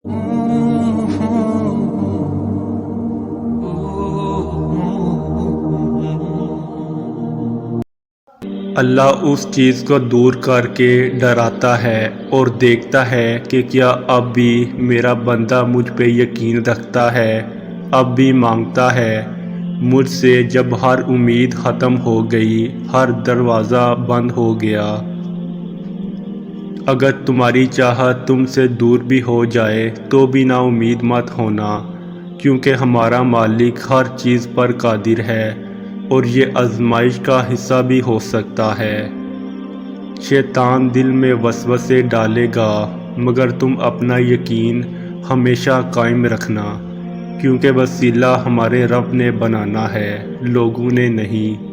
اللہ اس چیز کو دور کر کے ڈراتا ہے اور دیکھتا ہے کہ کیا اب بھی میرا بندہ مجھ پہ یقین رکھتا ہے، اب بھی مانگتا ہے مجھ سے۔ جب ہر امید ختم ہو گئی، ہر دروازہ بند ہو گیا، اگر تمہاری چاہت تم سے دور بھی ہو جائے تو بھی نا امید مت ہونا، کیونکہ ہمارا مالک ہر چیز پر قادر ہے اور یہ آزمائش کا حصہ بھی ہو سکتا ہے۔ شیطان دل میں وسوسے ڈالے گا، مگر تم اپنا یقین ہمیشہ قائم رکھنا، کیونکہ وسیلہ ہمارے رب نے بنانا ہے، لوگوں نے نہیں۔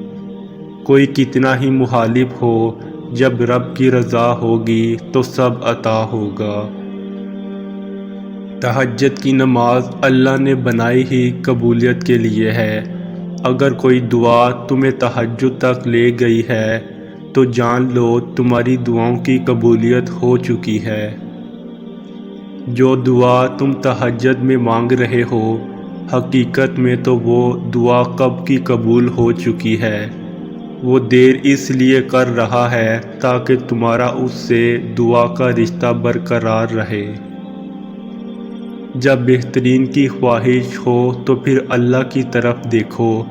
کوئی کتنا ہی مخالف ہو، جب رب کی رضا ہوگی تو سب عطا ہوگا۔ تہجد کی نماز اللہ نے بنائی ہی قبولیت کے لیے ہے۔ اگر کوئی دعا تمہیں تہجد تک لے گئی ہے تو جان لو تمہاری دعاؤں کی قبولیت ہو چکی ہے۔ جو دعا تم تہجد میں مانگ رہے ہو، حقیقت میں تو وہ دعا کب کی قبول ہو چکی ہے۔ وہ دیر اس لیے کر رہا ہے تاکہ تمہارا اس سے دعا کا رشتہ برقرار رہے۔ جب بہترین کی خواہش ہو تو پھر اللہ کی طرف دیکھو،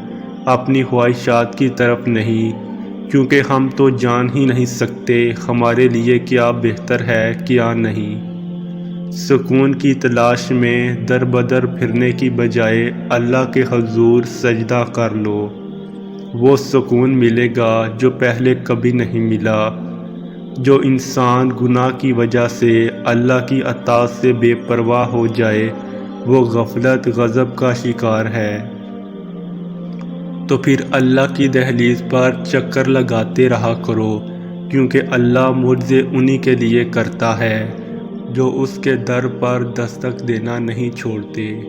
اپنی خواہشات کی طرف نہیں، کیونکہ ہم تو جان ہی نہیں سکتے ہمارے لیے کیا بہتر ہے کیا نہیں۔ سکون کی تلاش میں در بدر پھرنے کی بجائے اللہ کے حضور سجدہ کر لو، وہ سکون ملے گا جو پہلے کبھی نہیں ملا۔ جو انسان گناہ کی وجہ سے اللہ کی اطاعت سے بے پرواہ ہو جائے وہ غفلت غضب کا شکار ہے۔ تو پھر اللہ کی دہلیز پر چکر لگاتے رہا کرو، کیونکہ اللہ معجزے انہی کے لیے کرتا ہے جو اس کے در پر دستک دینا نہیں چھوڑتے۔